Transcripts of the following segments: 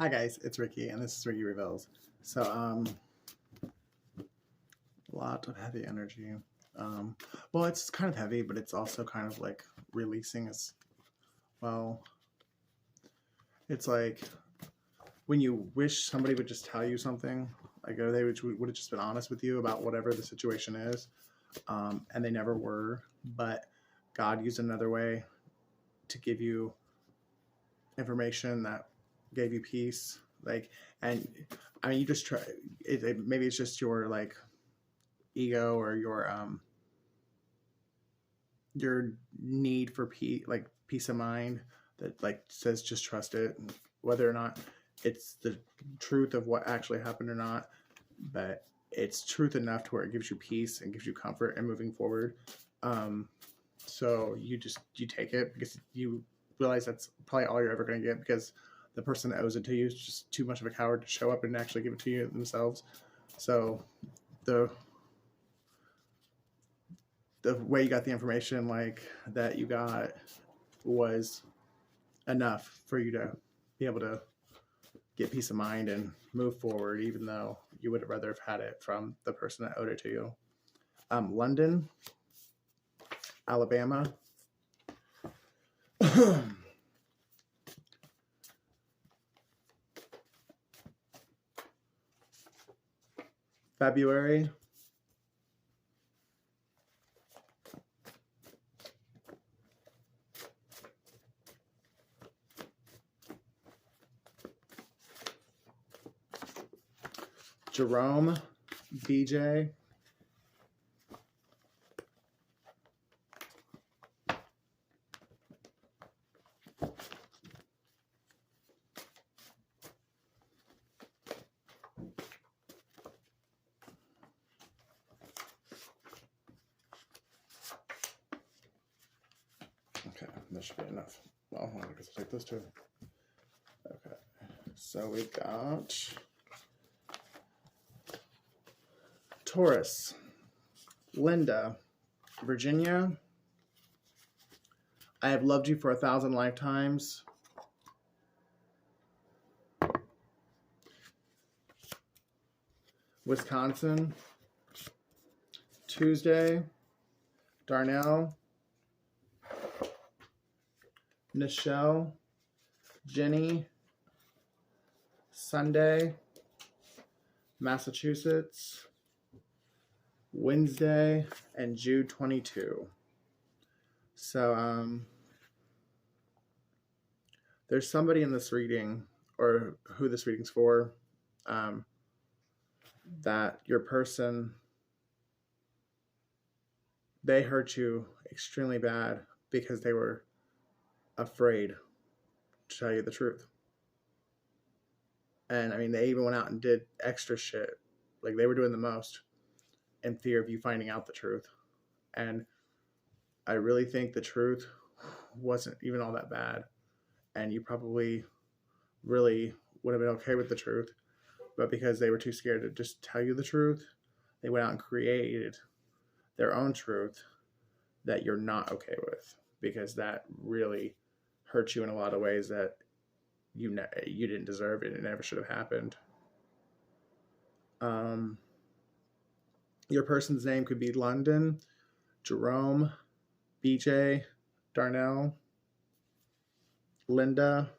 Hi guys, it's Ricky, and this is Ricky Reveals. So, a lot of heavy energy. Well, it's kind of heavy, but it's also kind of like releasing as well. It's like when you wish somebody would just tell you something, like they would have just been honest with you about whatever the situation is, and they never were. But God used another way to give you information that gave you peace. Like, and I mean, you just try. Maybe it's just your like ego or your need for peace of mind that like says just trust it, whether or not it's the truth of what actually happened or not, but it's truth enough to where it gives you peace and gives you comfort and moving forward. So you take it because you realize that's probably all you're ever going to get, because the person that owes it to you is just too much of a coward to show up and actually give it to you themselves. So the way you got the information like that you got was enough for you to be able to get peace of mind and move forward, even though you would have rather have had it from the person that owed it to you. London, Alabama. February. Jerome, BJ. Okay, that should be enough. Well, I guess I'll take those two. Okay, so we got Taurus, Linda, Virginia. I have loved you for 1,000 lifetimes. Wisconsin, Tuesday, Darnell, Nichelle, Jenny, Sunday, Massachusetts, Wednesday, and Jude 22. So there's somebody in this reading, or who this reading's for, that your person, they hurt you extremely bad because they were afraid to tell you the truth. And I mean, they even went out and did extra shit. Like, they were doing the most in fear of you finding out the truth. And I really think the truth wasn't even all that bad. And you probably really would have been okay with the truth. But because they were too scared to just tell you the truth, they went out and created their own truth that you're not okay with. Because that really hurt you in a lot of ways that you didn't deserve it. It never should have happened. Your person's name could be London, Jerome, BJ, Darnell, Linda,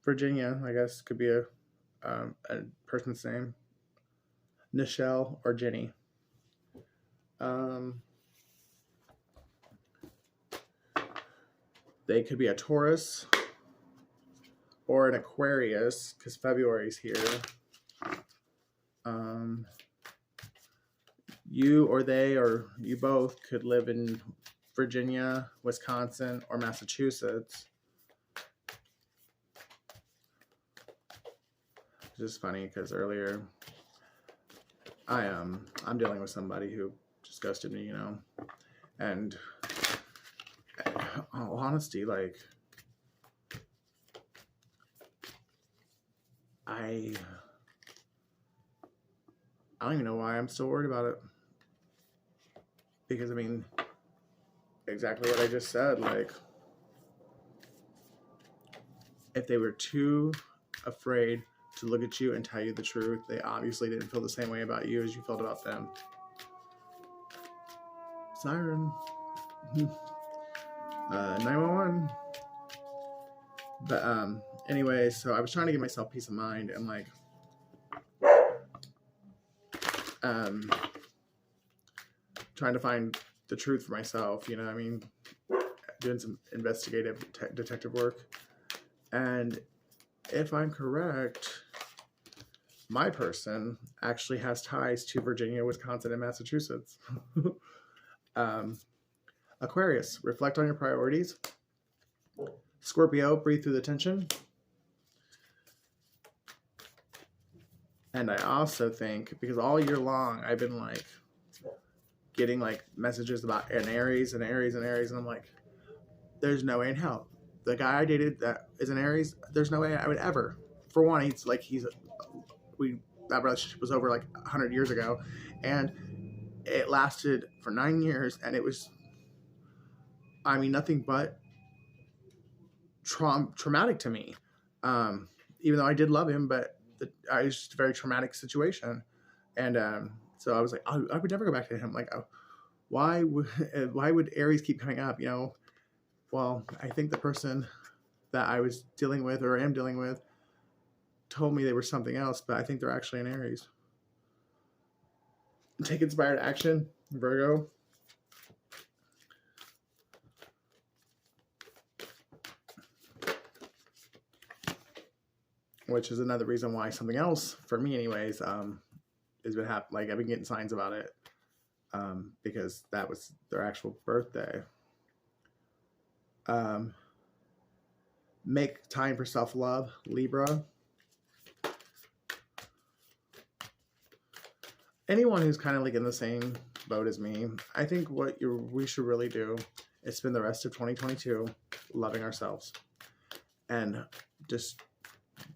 Virginia, I guess could be a person's name, Nichelle, or Jenny. They could be a Taurus or an Aquarius, because February's here. You or they or you both could live in Virginia, Wisconsin, or Massachusetts. It's just funny because earlier I'm dealing with somebody who just ghosted me, and in all honesty, like, I don't even know why I'm still worried about it. Because, I mean, exactly what I just said. Like, if they were too afraid to look at you and tell you the truth, they obviously didn't feel the same way about you as you felt about them. Siren. 911. But anyway, so I was trying to give myself peace of mind and like trying to find the truth for myself, you know what I mean? Doing some investigative detective work. And if I'm correct, my person actually has ties to Virginia, Wisconsin, and Massachusetts. Aquarius, reflect on your priorities. Scorpio, breathe through the tension. And I also think, because all year long I've been like getting like messages about an Aries and Aries and Aries, and I'm like, there's no way in hell. The guy I dated that is an Aries, there's no way I would ever. For one, that relationship was over like 100 years ago, and it lasted for 9 years, and it was, I mean, nothing but traumatic to me. Even though I did love him, but it was just a very traumatic situation. And so I was like, I would never go back to him. Like, why would Aries keep coming up? You know, well, I think the person that I was dealing with or am dealing with told me they were something else, but I think they're actually an Aries. Take inspired action, Virgo. Which is another reason why something else, for me anyways, has been happening. Like, I've been getting signs about it, because that was their actual birthday. Make time for self-love, Libra. Anyone who's kind of like in the same boat as me, I think what we should really do is spend the rest of 2022 loving ourselves and just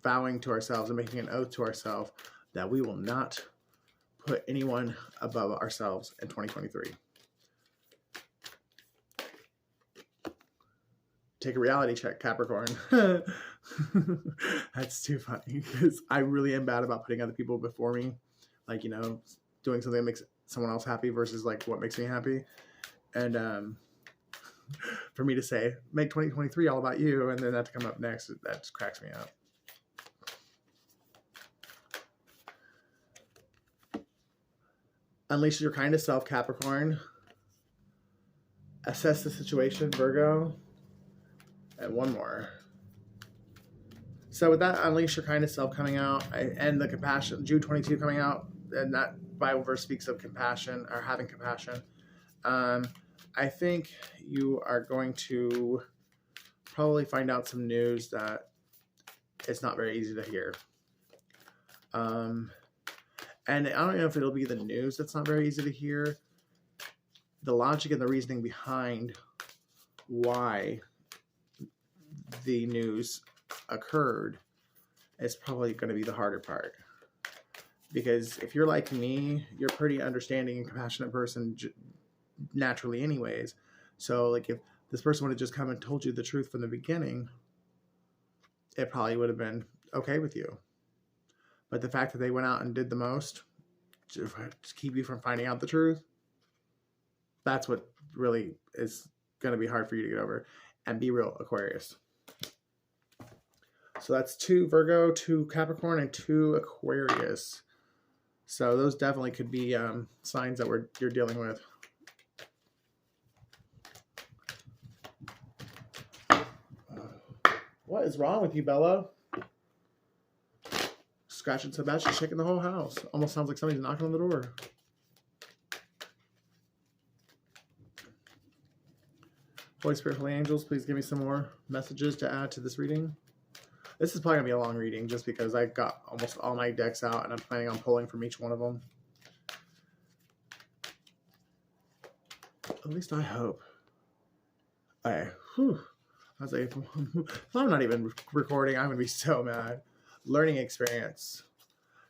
vowing to ourselves and making an oath to ourselves that we will not put anyone above ourselves in 2023. Take a reality check, Capricorn. That's too funny because I really am bad about putting other people before me. Like, you know, doing something that makes someone else happy versus like what makes me happy. And for me to say, make 2023 all about you, and then that to come up next, that just cracks me up. Unleash your kindest self, Capricorn. Assess the situation, Virgo. And one more. So with that, unleash your kindest self coming out, and the compassion, Jude 22 coming out, and that Bible verse speaks of compassion or having compassion. I think you are going to probably find out some news that it's not very easy to hear. And I don't know if it'll be the news that's not very easy to hear. The logic and the reasoning behind why the news occurred is probably going to be the harder part. Because if you're like me, you're a pretty understanding and compassionate person naturally anyways. So like if this person would have just come and told you the truth from the beginning, it probably would have been okay with you. But the fact that they went out and did the most to keep you from finding out the truth, that's what really is going to be hard for you to get over. And be real, Aquarius. So that's 2 Virgo, 2 Capricorn, and 2 Aquarius. So those definitely could be signs that you're dealing with. What is wrong with you, Bella? Scratching so bad she's shaking the whole house. Almost sounds like somebody's knocking on the door. Holy Spirit, Holy Angels, please give me some more messages to add to this reading. This is probably going to be a long reading just because I got almost all my decks out and I'm planning on pulling from each one of them. At least I hope. I was like, if I'm not even recording, I'm going to be so mad. Learning experience.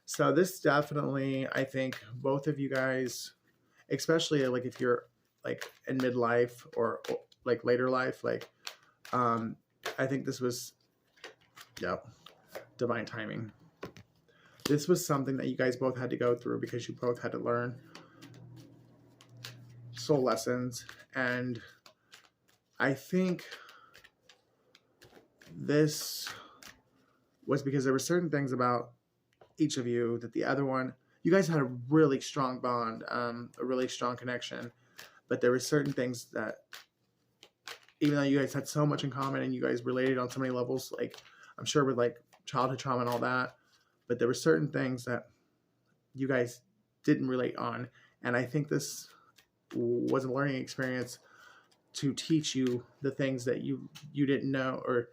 So this definitely, I think both of you guys, especially like if you're like in midlife or like later life, like I think this was Yep. Divine timing. This was something that you guys both had to go through because you both had to learn soul lessons. And I think this was because there were certain things about each of you that the other one, you guys had a really strong bond, a really strong connection. But there were certain things that, even though you guys had so much in common and you guys related on so many levels, like I'm sure with like childhood trauma and all that, but there were certain things that you guys didn't relate on. And I think this was a learning experience to teach you the things that you didn't know, or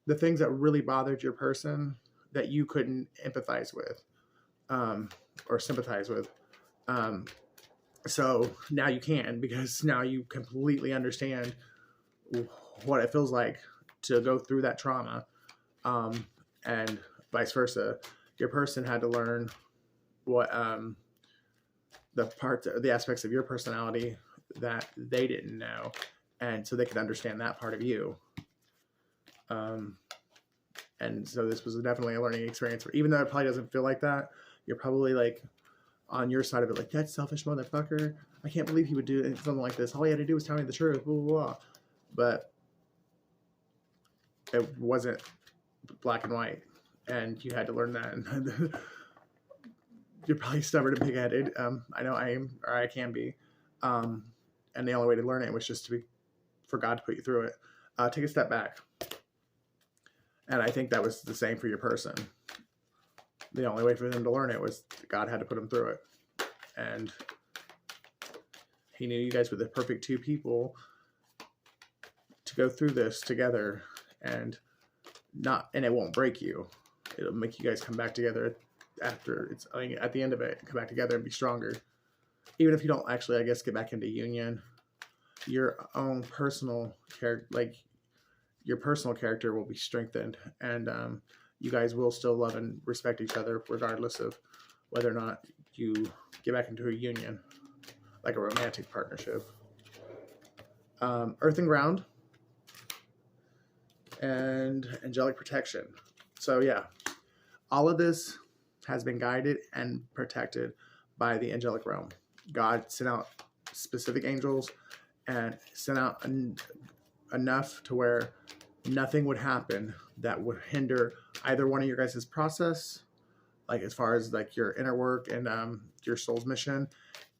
the things that really bothered your person that you couldn't empathize with, or sympathize with. So now you can, because now you completely understand what it feels like to go through that trauma, and vice versa. Your person had to learn what the aspects of your personality that they didn't know, and so they could understand that part of you. And so this was definitely a learning experience. Even though it probably doesn't feel like that, you're probably like on your side of it, like, that selfish motherfucker. I can't believe he would do something like this. All he had to do was tell me the truth. Blah, blah, blah. But it wasn't black and white, and you had to learn that. And you're probably stubborn and pig-headed. I know I am, or I can be. And the only way to learn it was just for God to put you through it. Take a step back. And I think that was the same for your person. The only way for them to learn it was God had to put them through it. And he knew you guys were the perfect two people to go through this together, and it won't break you. It'll make you guys come back together after at the end of it, come back together and be stronger. Even if you don't actually, I guess, get back into union, your own personal character, like your personal character, will be strengthened, and you guys will still love and respect each other regardless of whether or not you get back into a union, like a romantic partnership. Earth and ground and angelic protection. So yeah, all of this has been guided and protected by the angelic realm. God sent out specific angels and sent out enough to where nothing would happen that would hinder either one of your guys' process, like as far as like your inner work and your soul's mission,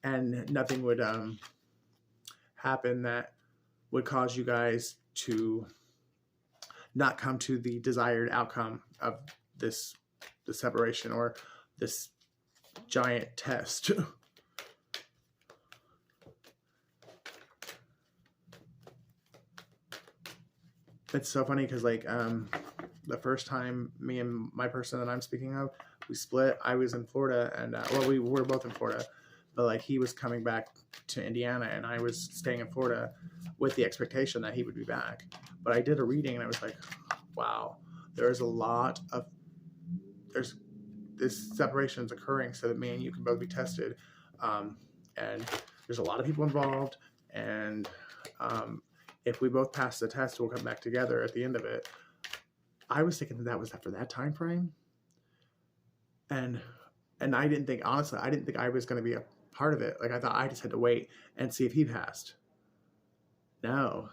and nothing would happen that would cause you guys to not come to the desired outcome of the separation or this giant test. It's so funny because like the first time me and my person that I'm speaking of, we split. I was in Florida, and well, we were both in Florida, but like he was coming back to Indiana and I was staying in Florida with the expectation that he would be back. But I did a reading and I was like, wow, there's this separation is occurring so that me and you can both be tested. And there's a lot of people involved, and if we both pass the test, we'll come back together at the end of it. I was thinking that was after that time frame. And I didn't think, honestly, I didn't think I was going to be a part of it. Like, I thought I just had to wait and see if he passed. No.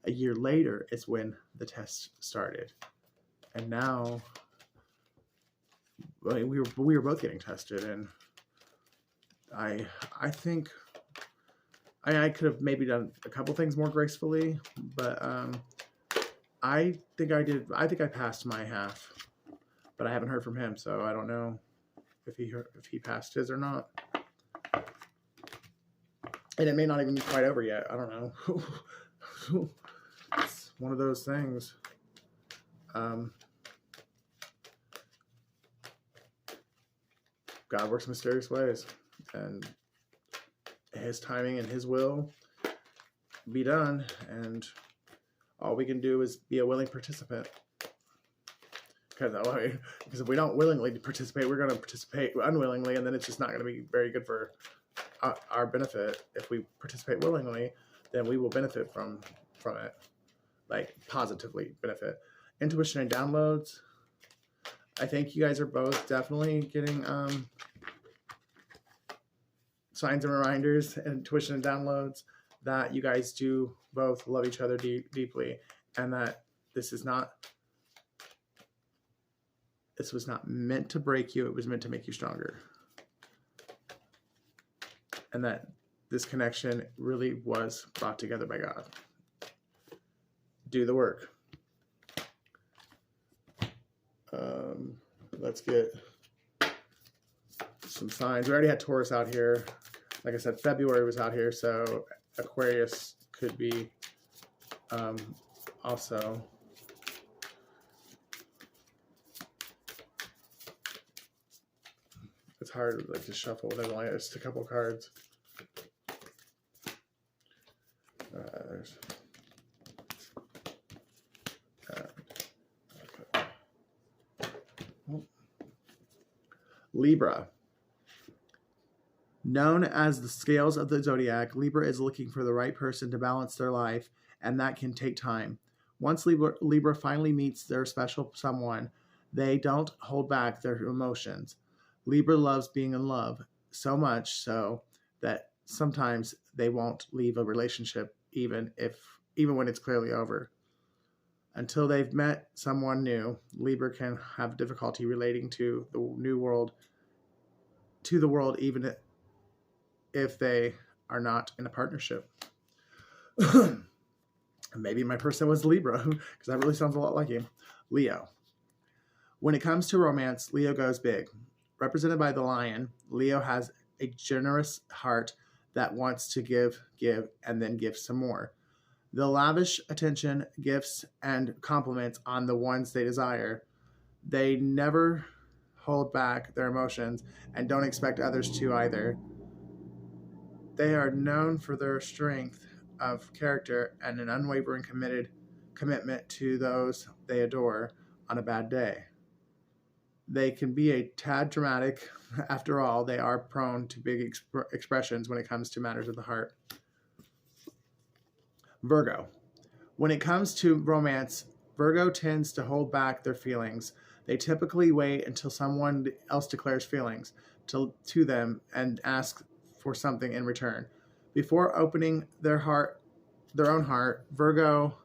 A year later is when the test started. And now, we were both getting tested, and I think I could have maybe done a couple things more gracefully, but I think I passed my half, but I haven't heard from him, so I don't know if he passed his or not. And it may not even be quite over yet. I don't know. It's one of those things. God works mysterious ways, and his timing and his will be done, and all we can do is be a willing participant. Because if we don't willingly participate, we're going to participate unwillingly, and then it's just not going to be very good for our benefit. If we participate willingly, then we will benefit from it. like positively benefit. Intuition and downloads. I think you guys are both definitely getting signs and reminders, intuition and downloads, that you guys do both love each other deeply, and that this was not meant to break you. It was meant to make you stronger. And that this connection really was brought together by God. Do the work. Let's get some signs. We already had Taurus out here. Like I said, February was out here, so Aquarius could be also. It's hard like to shuffle when there's only just a couple cards. Libra. Known as the scales of the zodiac, Libra is looking for the right person to balance their life, and that can take time. Once Libra finally meets their special someone, they don't hold back their emotions. Libra loves being in love, so much so that sometimes they won't leave a relationship even when it's clearly over. Until they've met someone new, Libra can have difficulty relating to the world, even if they are not in a partnership. Maybe my person was Libra, because that really sounds a lot like him. Leo. When it comes to romance, Leo goes big. Represented by the lion, Leo has a generous heart that wants to give, and then give some more. They'll lavish attention, gifts, and compliments on the ones they desire. They never hold back their emotions and don't expect others to either. They are known for their strength of character and an unwavering commitment to those they adore on a bad day. They can be a tad dramatic. After all, they are prone to big expressions when it comes to matters of the heart. Virgo. When it comes to romance, Virgo tends to hold back their feelings. They typically wait until someone else declares feelings to them and ask for something in return. Before opening their own heart, Virgo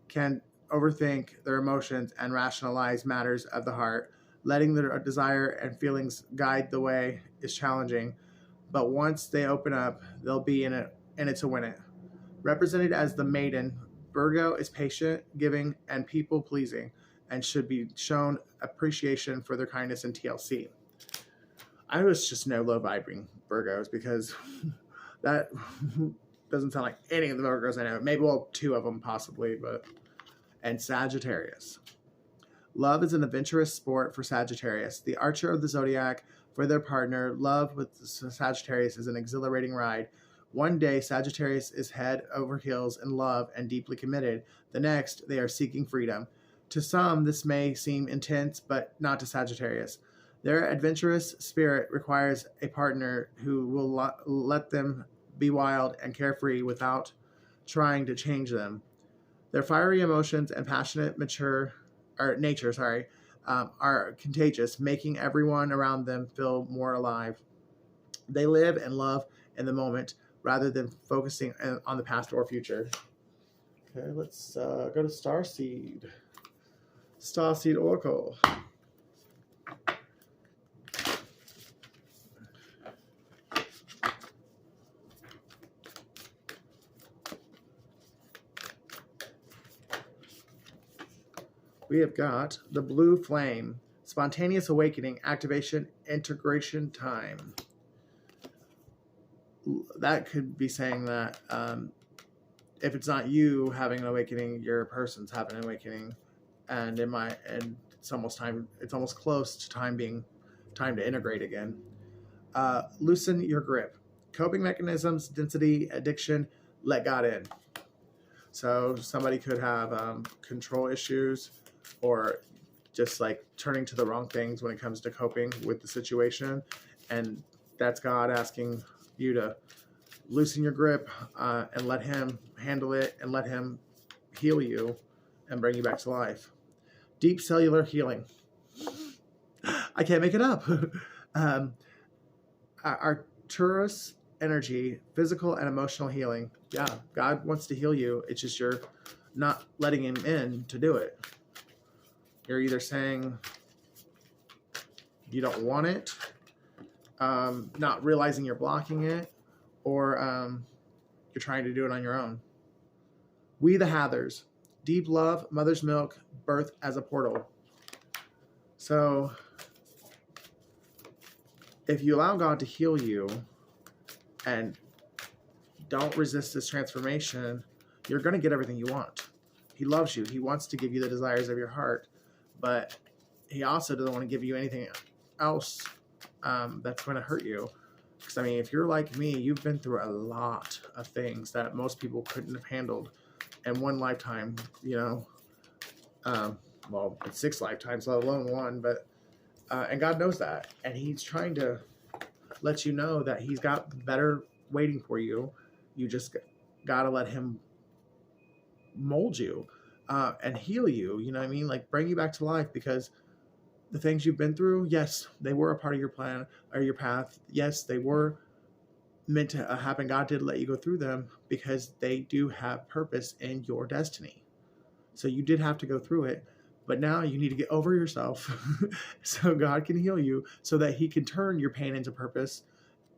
can overthink their emotions and rationalize matters of the heart. Letting their desire and feelings guide the way is challenging, but once they open up, they'll be in it to win it. Represented as the maiden, Virgo is patient, giving, and people-pleasing, and should be shown appreciation for their kindness and TLC. I was just no low-vibing Virgos, because that doesn't sound like any of the Virgos I know. Maybe, well, two of them possibly, but... And Sagittarius. Love is an adventurous sport for Sagittarius. The archer of the zodiac for their partner, love with Sagittarius is an exhilarating ride. One day, Sagittarius is head over heels in love and deeply committed. The next, they are seeking freedom. To some, this may seem intense, but not to Sagittarius. Their adventurous spirit requires a partner who will let them be wild and carefree without trying to change them. Their fiery emotions and passionate nature are contagious, making everyone around them feel more alive. They live and love in the moment rather than focusing on the past or future. Okay, let's go to Starseed. Starseed Oracle. We have got the Blue Flame, Spontaneous Awakening, Activation, Integration Time. That could be saying that if it's not you having an awakening, your person's having an awakening, and it's almost time. It's almost close to time to integrate again. Loosen your grip. Coping mechanisms, density, addiction. Let God in. So somebody could have control issues, or just like turning to the wrong things when it comes to coping with the situation, and that's God asking you to loosen your grip and let him handle it, and let him heal you and bring you back to life. Deep cellular healing. I can't make it up. um, Arcturus energy, physical and emotional healing. Yeah, God wants to heal you. It's just you're not letting him in to do it. You're either saying you don't want it, not realizing you're blocking it, or you're trying to do it on your own. We the Hathers. Deep love, mother's milk, birth as a portal. So if you allow God to heal you and don't resist this transformation, you're going to get everything you want. He loves you. He wants to give you the desires of your heart, but he also doesn't want to give you anything else that's going to hurt you. Because, I mean, if you're like me, you've been through a lot of things that most people couldn't have handled in one lifetime, you know. Well, it's 6 lifetimes, let alone one, but and God knows that, and he's trying to let you know that he's got better waiting for you. You just got to let him mold you and heal you, you know what I mean? Like, bring you back to life, because the things you've been through, yes, they were a part of your plan or your path. Yes, they were meant to happen. God did let you go through them because they do have purpose in your destiny. So you did have to go through it, but now you need to get over yourself so God can heal you, so that he can turn your pain into purpose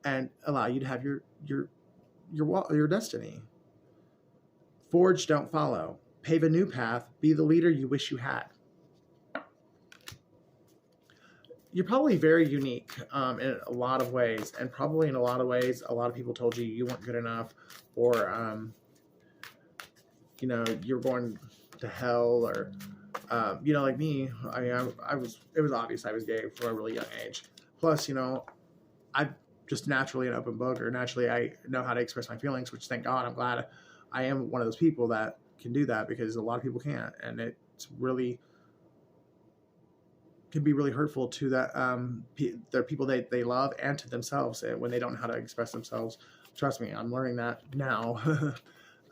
and allow you to have your destiny. Forge, don't follow. Pave a new path. Be the leader you wish you had. You're probably very unique in a lot of ways, and probably in a lot of ways, a lot of people told you weren't good enough, or you know, you're going to hell, or you know, like me. I mean, it was obvious I was gay from a really young age. Plus, you know, I'm just naturally an open book, or naturally I know how to express my feelings, which, thank God, I'm glad I am one of those people that can do that, because a lot of people can't, and it's really can be really hurtful to that the people they love, and to themselves, when they don't know how to express themselves. Trust me, I'm learning that now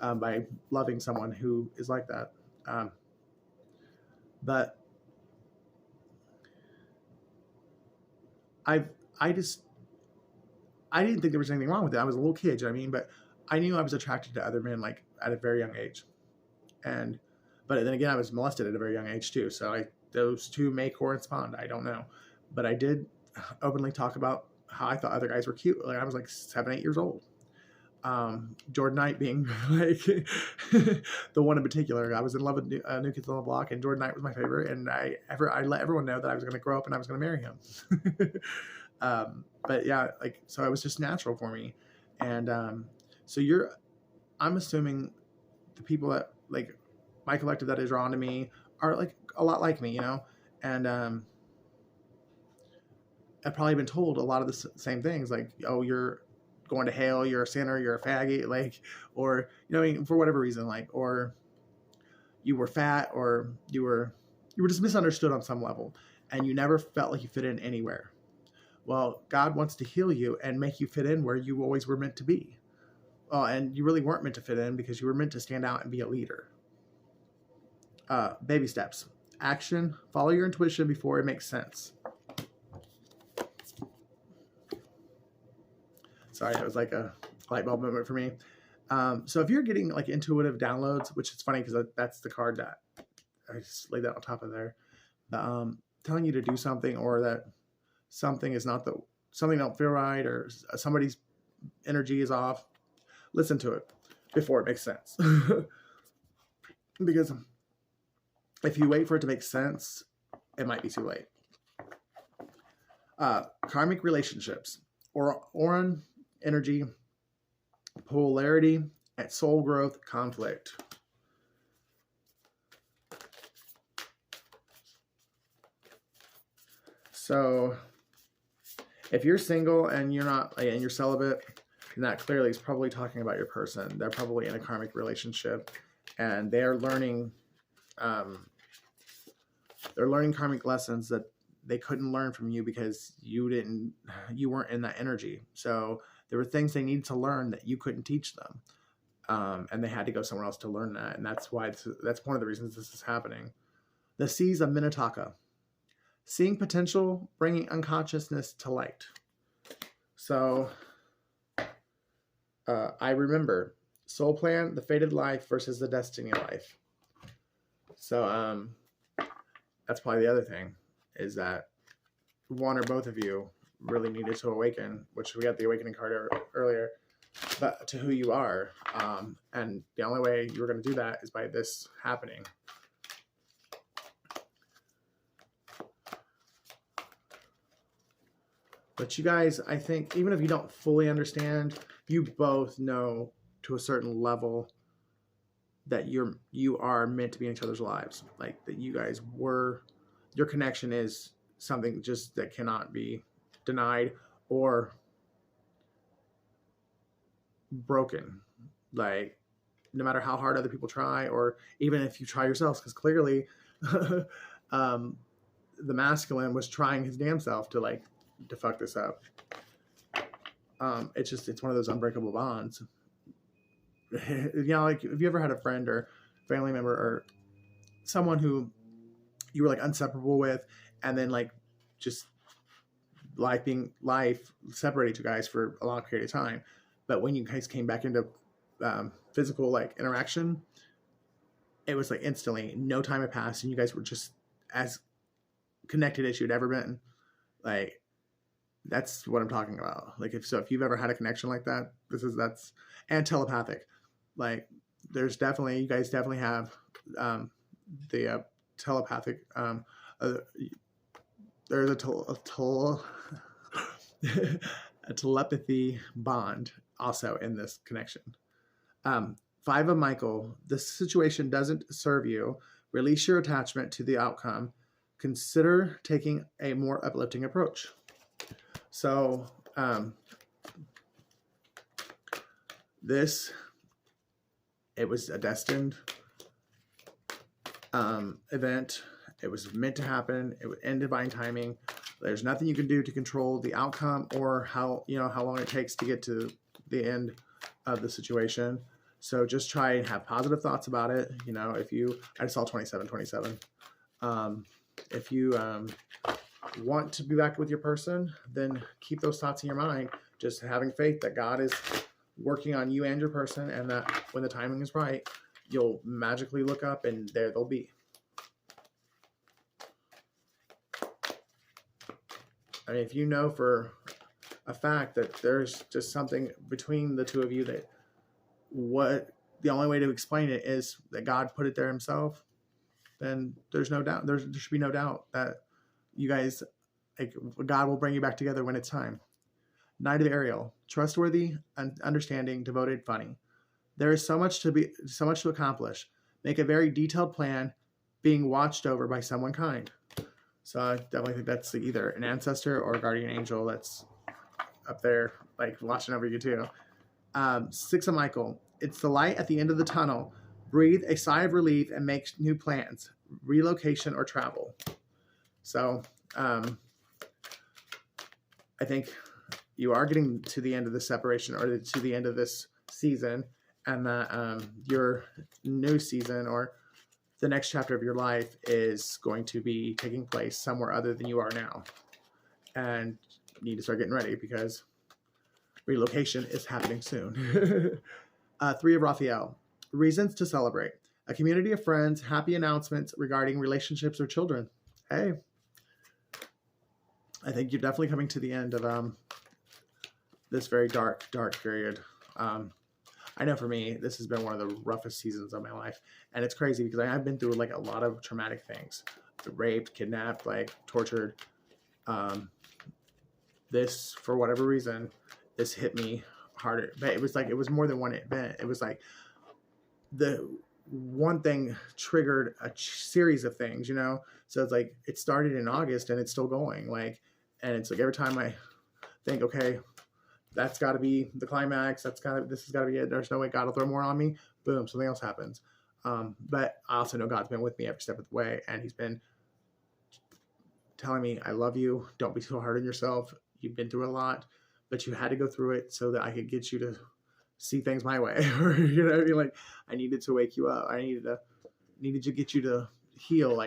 by loving someone who is like that. But I didn't think there was anything wrong with it. I was a little kid, you know what I mean? But I knew I was attracted to other men, like, at a very young age. But then again, I was molested at a very young age too. So those two may correspond. I don't know. But I did openly talk about how I thought other guys were cute. Like, I was like 7, 8 years old. Jordan Knight being like the one in particular. I was in love with New Kids on the Block, and Jordan Knight was my favorite. And I let everyone know that I was going to grow up and I was going to marry him. But yeah, like, so it was just natural for me. And so I'm assuming the people that, like, my collective that is drawn to me are like a lot like me, you know, and I've probably been told a lot of the same things, like, oh, you're going to hell, you're a sinner, you're a faggot, like, or, you know, I mean, for whatever reason, like, or you were fat, or you were just misunderstood on some level, and you never felt like you fit in anywhere. Well, God wants to heal you and make you fit in where you always were meant to be. And you really weren't meant to fit in, because you were meant to stand out and be a leader. Baby steps. Action. Follow your intuition before it makes sense. Sorry, that was like a light bulb moment for me. So if you're getting like intuitive downloads, which is funny because that's the card that I just laid that on top of there, telling you to do something, or that something is not something don't feel right, or somebody's energy is off, listen to it before it makes sense. Because if you wait for it to make sense, it might be too late. Karmic relationships, or Orion energy, polarity, and soul growth, conflict. So if you're single and you're not, and you're celibate, then that clearly is probably talking about your person. They're probably in a karmic relationship, and they're learning karmic lessons that they couldn't learn from you because you weren't in that energy. So there were things they needed to learn that you couldn't teach them. And they had to go somewhere else to learn that, and that's why that's one of the reasons this is happening. The Seas of Minnetonka. Seeing potential, bringing unconsciousness to light. So, I remember Soul Plan, the fated life versus the destiny life. So, that's probably the other thing, is that one or both of you really needed to awaken, which we got the awakening card earlier, but to who you are. And the only way you're going to do that is by this happening. But you guys, I think, even if you don't fully understand, you both know to a certain level that you are meant to be in each other's lives. Like that you guys were, your connection is something just that cannot be denied or broken. Like no matter how hard other people try, or even if you try yourselves, because clearly the masculine was trying his damn self to fuck this up. It's one of those unbreakable bonds. Like if you ever had a friend or family member or someone who you were like inseparable with, and then just life separated you guys for a long period of time, but when you guys came back into physical interaction, it was instantly, no time had passed, and you guys were just as connected as you'd ever been. That's what I'm talking about. If you've ever had a connection like that, and telepathic. There's definitely, you guys definitely have the telepathic. There's a telepathy bond also in this connection. Five of Michael. This situation doesn't serve you. Release your attachment to the outcome. Consider taking a more uplifting approach. So, it was a destined event. It was meant to happen. It was in divine timing. There's nothing you can do to control the outcome or how long it takes to get to the end of the situation. So just try and have positive thoughts about it. I saw 27. If you want to be back with your person, then keep those thoughts in your mind, just having faith that God is working on you and your person, and that when the timing is right, you'll magically look up and there they'll be. I mean, if you know for a fact that there's just something between the two of you, that the only way to explain it is that God put it there himself, then there's no doubt, there should be no doubt that you guys, God will bring you back together when it's time. Knight of Ariel, trustworthy, understanding, devoted, funny. There is so much to accomplish. Make a very detailed plan, being watched over by someone kind. So I definitely think that's either an ancestor or a guardian angel that's up there, watching over you too. Six of Michael. It's the light at the end of the tunnel. Breathe a sigh of relief and make new plans, relocation or travel. So I think you are getting to the end of the separation, or to the end of this season, and that your new season or the next chapter of your life is going to be taking place somewhere other than you are now. And you need to start getting ready because relocation is happening soon. Three of Raphael. Reasons to celebrate. A community of friends, happy announcements regarding relationships or children. Hey, I think you're definitely coming to the end of this very dark period. I know for me, this has been one of the roughest seasons of my life. And it's crazy because I've been through a lot of traumatic things. Raped, kidnapped, tortured. This, for whatever reason, this hit me harder. But it was more than one event. It was the one thing triggered a series of things, So it's it started in August and it's still going. And it's every time I think, okay, that's got to be the climax. This has got to be it. There's no way God will throw more on me. Boom, something else happens. But I also know God's been with me every step of the way, and he's been telling me, I love you. Don't be so hard on yourself. You've been through a lot, but you had to go through it so that I could get you to see things my way. Or, you know what I mean? Like, I needed to wake you up. I needed to get you to heal.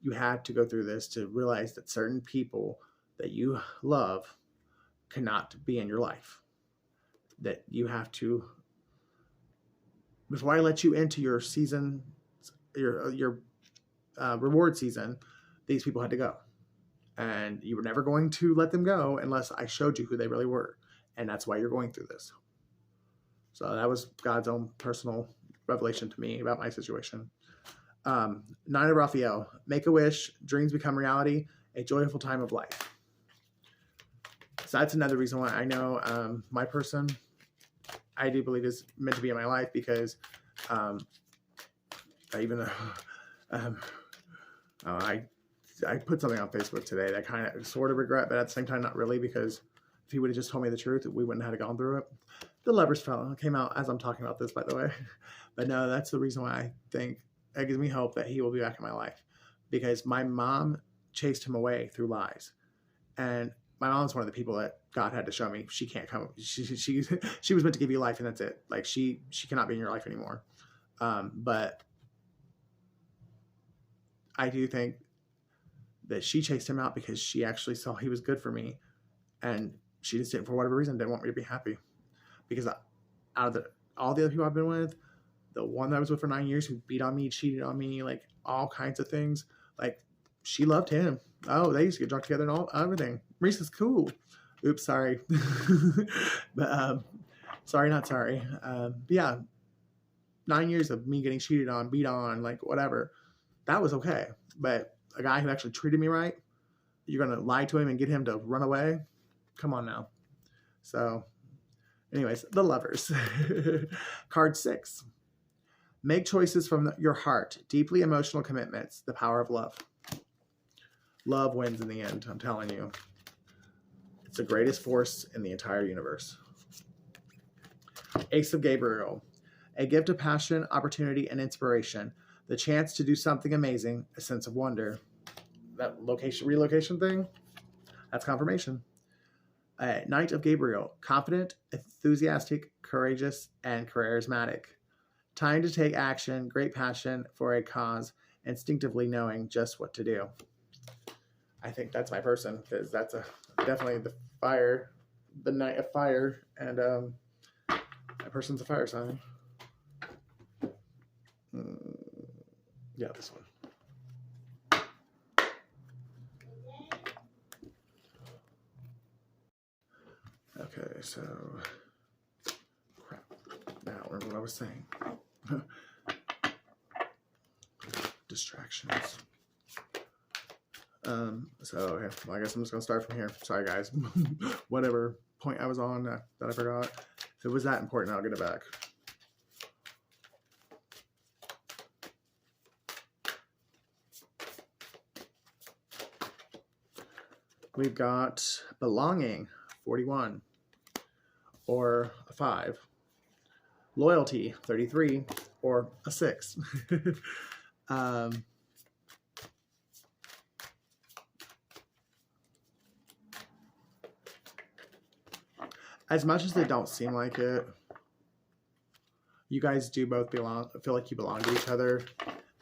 You had to go through this to realize that certain people that you love cannot be in your life. That you have to, before I let you into your season, your reward season, these people had to go. And you were never going to let them go unless I showed you who they really were. And that's why you're going through this. So that was God's own personal revelation to me about my situation. Nine of Raphael, make a wish, dreams become reality, a joyful time of life. So that's another reason why I know my person, I do believe is meant to be in my life, because I put something on Facebook today that kind of sort of regret, but at the same time, not really, because if he would have just told me the truth, we wouldn't have gone through it. The Lovers fellow came out as I'm talking about this, by the way. But no, that's the reason why I think it gives me hope that he will be back in my life, because my mom chased him away through lies. And my mom's one of the people that God had to show me she can't come. She was meant to give you life, and that's it. Like, she cannot be in your life anymore. But I do think that she chased him out because she actually saw he was good for me, and she just didn't, for whatever reason, didn't want me to be happy. Because out of all the other people I've been with, the one that I was with for 9 years, who beat on me, cheated on me, like all kinds of things, like, she loved him. Oh, they used to get drunk together and everything. Reese is cool. Oops, sorry. But sorry, not sorry. But yeah, 9 years of me getting cheated on, beat on, like whatever, that was okay. But a guy who actually treated me right, you're going to lie to him and get him to run away? Come on now. So anyways, the Lovers. Card 6. Make choices from your heart. Deeply emotional commitments. The power of love. Love wins in the end, I'm telling you. It's the greatest force in the entire universe. Ace of Gabriel. A gift of passion, opportunity, and inspiration. The chance to do something amazing. A sense of wonder. That relocation thing, that's confirmation. Knight of Gabriel. Confident, enthusiastic, courageous, and charismatic. Time to take action, great passion for a cause, instinctively knowing just what to do. I think that's my person, because that's definitely the fire, the Knight of Fire, and my person's a fire sign. Yeah, this one. Okay, so crap. Now I remember what I was saying. Distractions. So okay, well, I guess I'm just gonna start from here. Sorry guys. Whatever point I was on that I forgot. If it was that important, I'll get it back. We've got belonging, 41, or a 5. Loyalty, 33, or a 6. As much as they don't seem like it, you guys do both feel like you belong to each other.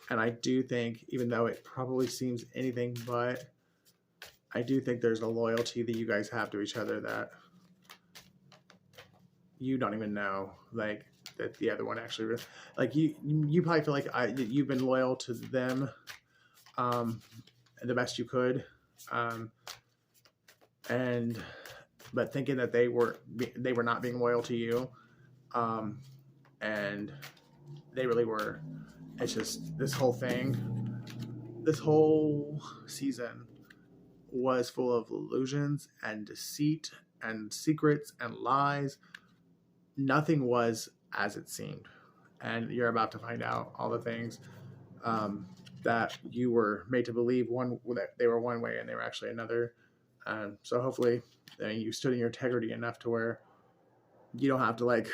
And I do think, even though it probably seems anything but, I do think there's a loyalty that you guys have to each other that you don't even know, like, that the other one actually, like, you probably feel like you've been loyal to them the best you could, but thinking that they were not being loyal to you, and they really were. It's just this whole season was full of illusions and deceit and secrets and lies. Nothing was as it seemed, and you're about to find out all the things that you were made to believe that they were one way and they were actually another. So hopefully you stood in your integrity enough to where you don't have to like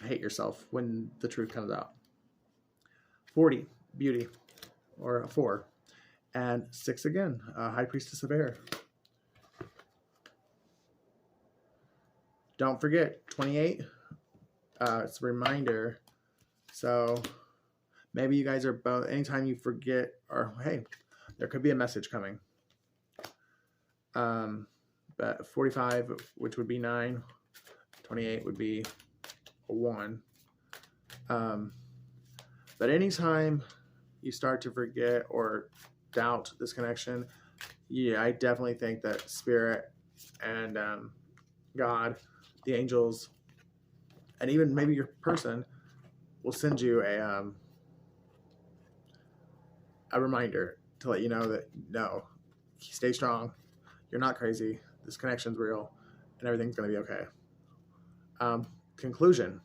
hate yourself when the truth comes out. 40, beauty, or a 4, and 6 again, High Priestess of Air. don't forget 28. It's a reminder. So maybe you guys are both, anytime you forget, or hey, there could be a message coming. But 45, which would be 9, 28 would be a 1. But anytime you start to forget or doubt this connection, yeah, I definitely think that Spirit and God, the angels, and even maybe your person will send you a reminder to let you know that no, stay strong. You're not crazy. This connection's real, and everything's gonna be okay. Conclusion.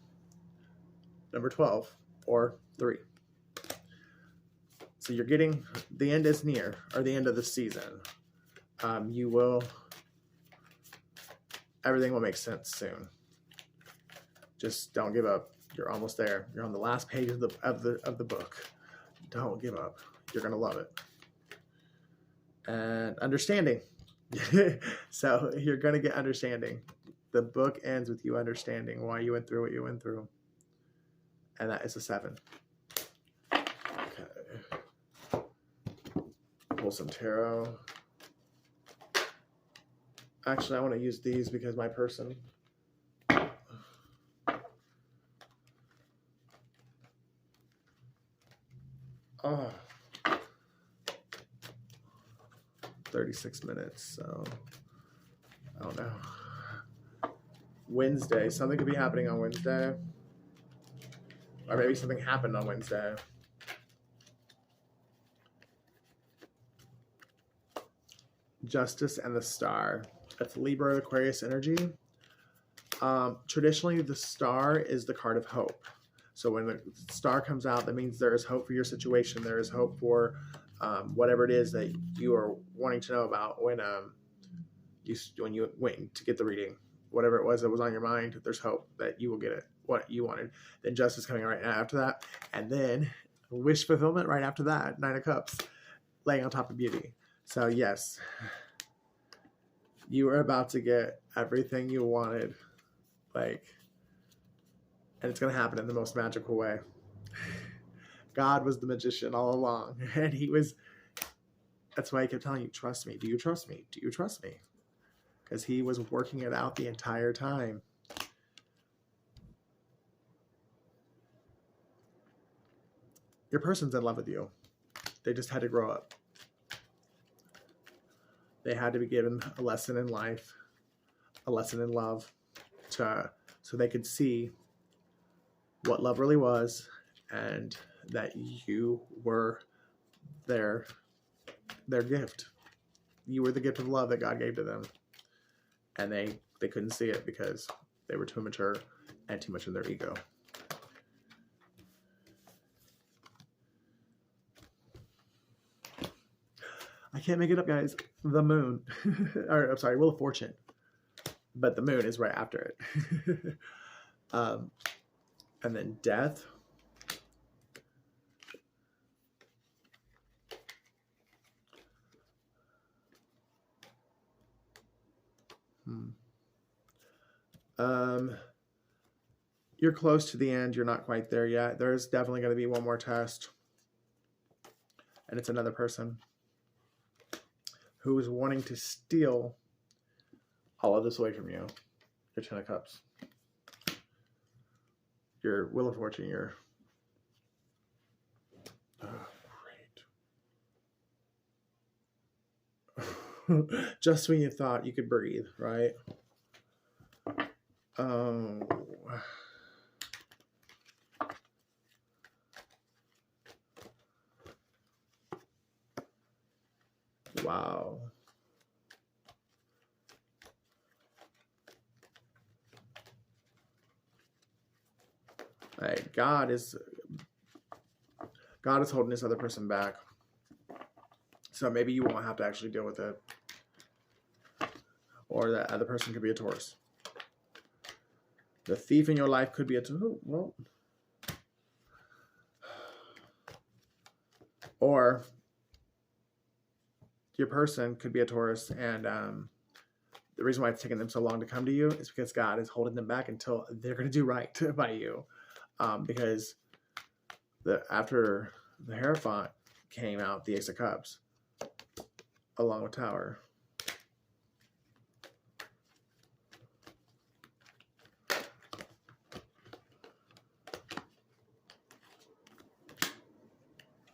Number 12 or 3. So you're getting, the end is near, or the end of the season. Everything will make sense soon. Just don't give up. You're almost there. You're on the last page of the book. Don't give up. You're gonna love it. And understanding. So you're gonna get understanding. The book ends with you understanding why you went through what you went through. And that is a 7. Okay. Pull some tarot. Actually, I want to use these because my person. Oh. 36 minutes, so I don't know. Wednesday, something could be happening on Wednesday. Or maybe something happened on Wednesday. Justice and the Star. That's Libra Aquarius energy. Traditionally, the star is the card of hope. So when the star comes out, that means there is hope for your situation. There is hope for whatever it is that you are wanting to know about when you went to get the reading. Whatever it was that was on your mind, there's hope that you will get it, what you wanted. Then Justice coming right after that. And then wish fulfillment right after that. 9 of Cups, laying on top of beauty. So yes, you are about to get everything you wanted. And it's going to happen in the most magical way. God was the magician all along. And that's why he kept telling you, trust me. Do you trust me? Do you trust me? Because he was working it out the entire time. Your person's in love with you. They just had to grow up. They had to be given a lesson in life, a lesson in love, so they could see what love really was, and that you were their gift. You were the gift of love that God gave to them. And they couldn't see it because they were too immature and too much in their ego. I can't make it up, guys. The moon. Or, I'm sorry, Wheel of Fortune. But the moon is right after it. And then death. You're close to the end. You're not quite there yet. There's definitely going to be one more test. And it's another person who is wanting to steal all of this away from you. Your 10 of Cups. Your Wheel of Fortune. Your... great. Just when you thought you could breathe, right? Oh. Wow. Right. God is holding this other person back. So maybe you won't have to actually deal with it. Or that other person could be a Taurus. The thief in your life could be a Taurus. Well. Or your person could be a Taurus, and the reason why it's taken them so long to come to you is because God is holding them back until they're going to do right by you. Because after the Hierophant came out, the Ace of Cups, along with Tower.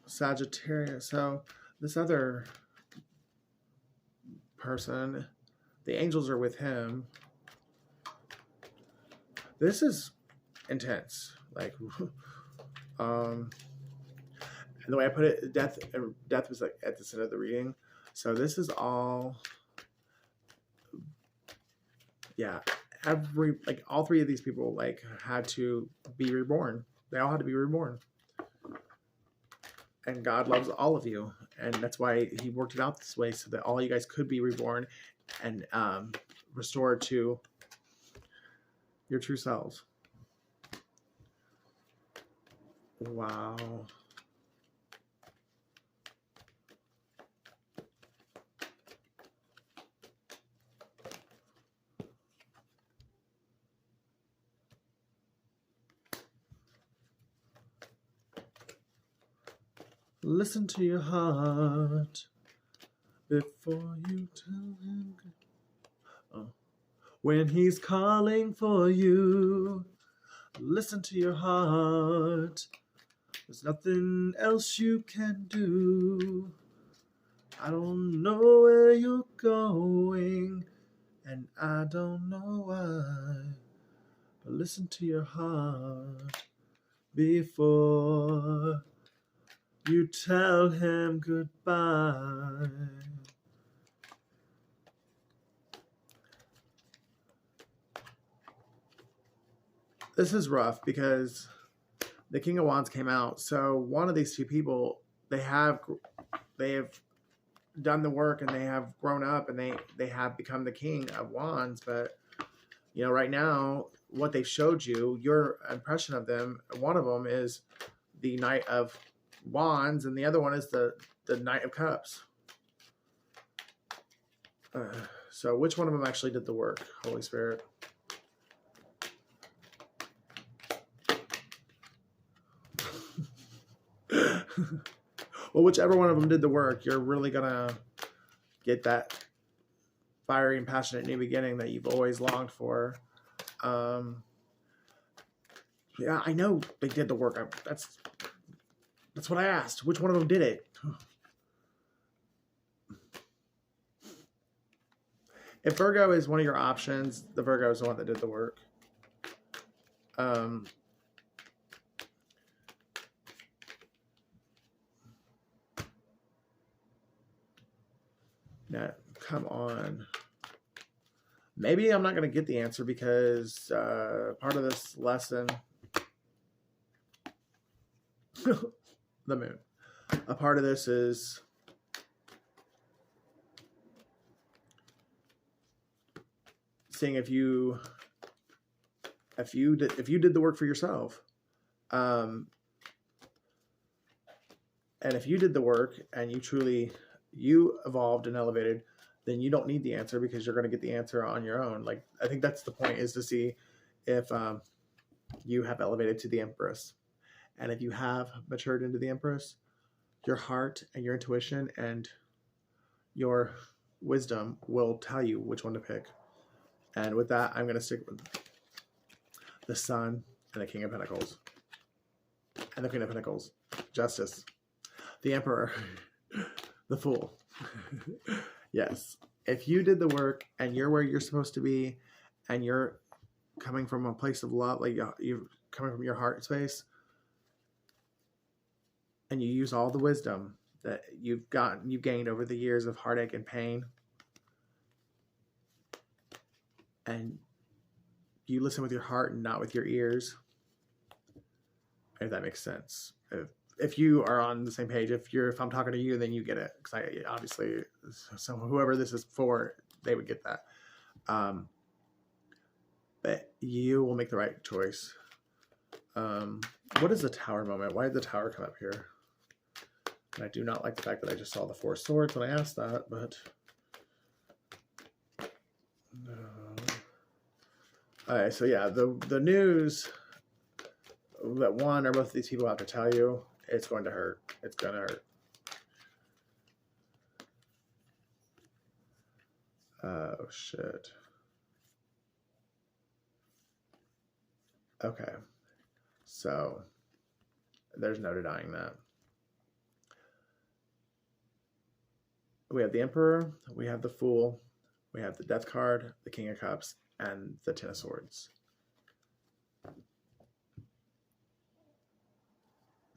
Sagittarius. So this other person, the angels are with him. This is intense. Like, and the way I put it, death was like at the center of the reading. So this is all, yeah. All three of these people like had to be reborn. They all had to be reborn. And God loves all of you, and that's why He worked it out this way so that all you guys could be reborn and restored to your true selves. Wow. Listen to your heart before you tell him. Oh. When he's calling for you, listen to your heart. There's nothing else you can do. I don't know where you're going, and I don't know why. But listen to your heart before you tell him goodbye. This is rough because the King of Wands came out. So one of these two people, they have done the work and they have grown up and they have become the King of Wands. But, you know, right now, what they showed you, your impression of them, one of them is the Knight of Wands and the other one is the Knight of Cups. So which one of them actually did the work, Holy Spirit? Well, whichever one of them did the work, you're really gonna get that fiery and passionate new beginning that you've always longed for. Yeah, I know they did the work. That's what I asked. Which one of them did it? If Virgo is one of your options, the Virgo is the one that did the work. Yeah, come on. Maybe I'm not going to get the answer because part of this lesson, the moon, a part of this is seeing if you did the work for yourself, and if you did the work and you evolved and elevated, then you don't need the answer because you're going to get the answer on your own. Like, I think that's the point, is to see if you have elevated to the Empress. And if you have matured into the Empress, your heart and your intuition and your wisdom will tell you which one to pick. And with that, I'm going to stick with the Sun and the King of Pentacles. And the Queen of Pentacles. Justice. The Emperor. The Fool. Yes. If you did the work and you're where you're supposed to be and you're coming from a place of love, like you're coming from your heart space, and you use all the wisdom that you've gained over the years of heartache and pain, and you listen with your heart and not with your ears, if that makes sense. If you are on the same page, if I'm talking to you, then you get it. Because obviously, so whoever this is for, they would get that. But you will make the right choice. What is the Tower moment? Why did the Tower come up here? And I do not like the fact that I just saw the Four Swords when I asked that, but All right, so yeah, the news that one or both of these people have to tell you, it's going to hurt. It's going to hurt. Oh, shit. Okay. So there's no denying that. We have the Emperor, we have the Fool, we have the Death card, the King of Cups, and the Ten of Swords.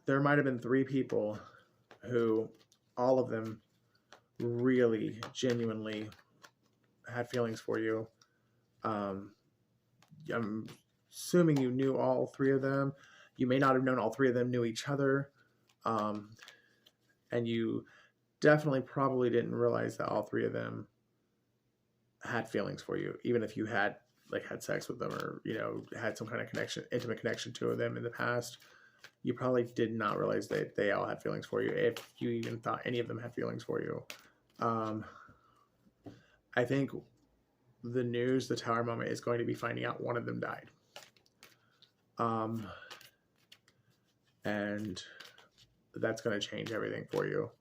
There might have been 3 people who, all of them, really, genuinely had feelings for you. I'm assuming you knew all 3 of them. You may not have known all 3 of them knew each other. And you definitely probably didn't realize that all 3 of them had feelings for you, even if you had sex with them or, had some kind of connection, intimate connection to them in the past. You probably did not realize that they all had feelings for you, if you even thought any of them had feelings for you. I think the news, the Tower moment, is going to be finding out one of them died. And that's going to change everything for you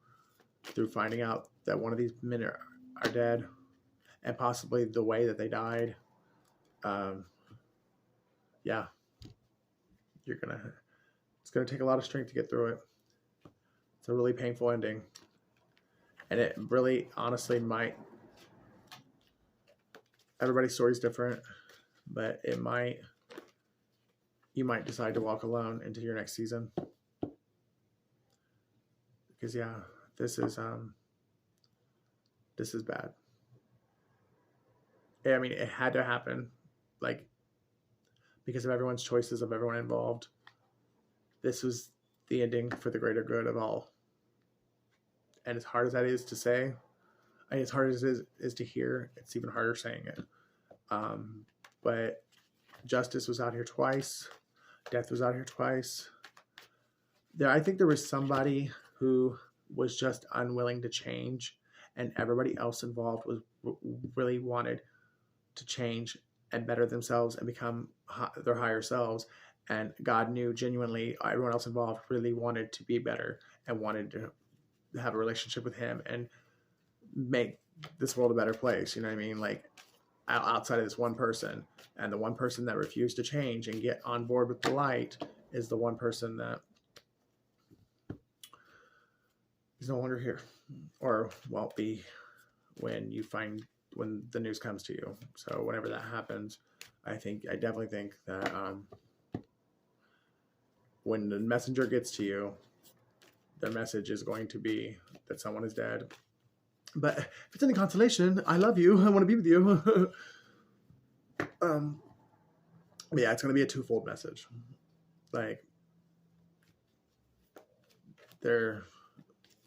through finding out that one of these men are dead, and possibly the way that they died. Yeah, it's going to take a lot of strength to get through it. It's a really painful ending. And it really, honestly, everybody's story is different, but you might decide to walk alone into your next season. Because yeah, this is bad. I mean, it had to happen, because of everyone's choices, of everyone involved. This was the ending for the greater good of all. And as hard as that is to say, and as hard as it is to hear, it's even harder saying it. But justice was out here twice. Death was out here twice. I think there was somebody who was just unwilling to change, and everybody else involved really wanted to change and better themselves and become their higher selves. And God knew genuinely everyone else involved really wanted to be better and wanted to have a relationship with Him and make this world a better place. You know what I mean? Outside of this one person, and the one person that refused to change and get on board with the light is the one person that is no longer here, or won't be when the news comes to you. So whenever that happens, I definitely think that when the messenger gets to you, their message is going to be that someone is dead. But if it's any consolation, I love you. I want to be with you. Yeah, it's going to be a twofold message. They're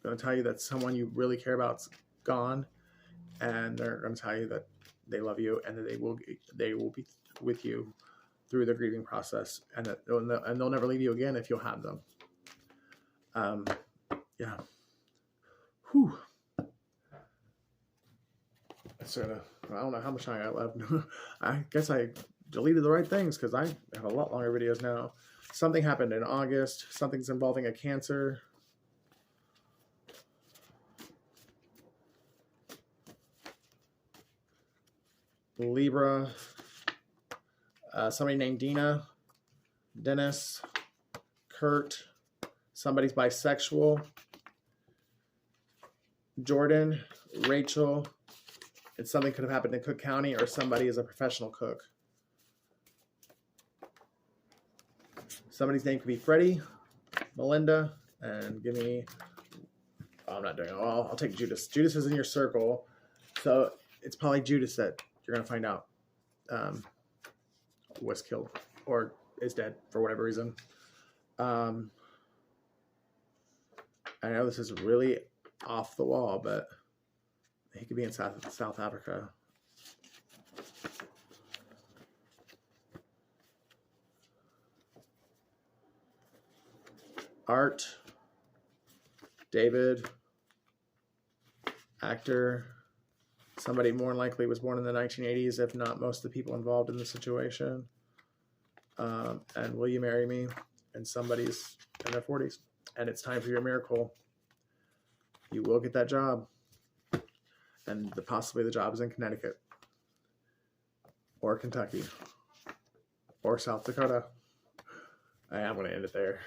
going to tell you that someone you really care about's gone, and they're going to tell you that they love you and that they will be with you through the grieving process, and that they'll never leave you again if you'll have them. Yeah. Whew. I don't know how much time I got left. I guess I deleted the right things because I have a lot longer videos now. Something happened in August. Something's involving a cancer. Libra. Somebody named Dina. Dennis. Kurt. Somebody's bisexual. Jordan. Rachel. And something could have happened in Cook County, or somebody is a professional cook. Somebody's name could be Freddie, Melinda, and give me... Oh, I'm not doing it. Well, I'll take Judas. Judas is in your circle. So it's probably Judas that you're going to find out was killed or is dead for whatever reason. I know this is really off the wall, but he could be in South Africa. Art, David, actor, Somebody more than likely was born in the 1980s, if not most of the people involved in the situation. And will you marry me? And somebody's in their 40s. And it's time for your miracle. You will get that job. And possibly the job is in Connecticut. Or Kentucky. Or South Dakota. I'm going to end it there.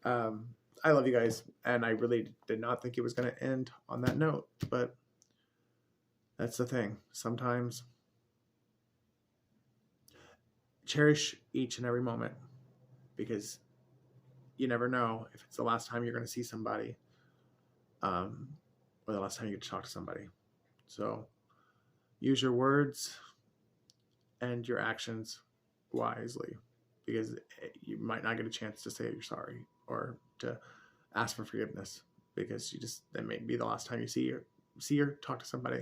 I love you guys. And I really did not think it was going to end on that note. But that's the thing. Sometimes cherish each and every moment, because you never know if it's the last time you're going to see somebody, or the last time you get to talk to somebody. So use your words and your actions wisely, because you might not get a chance to say you're sorry or to ask for forgiveness, because that may be the last time you see or talk to somebody.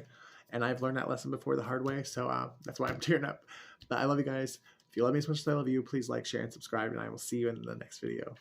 And I've learned that lesson before the hard way, so that's why I'm tearing up. But I love you guys. If you love me as much as I love you, please like, share, and subscribe, and I will see you in the next video.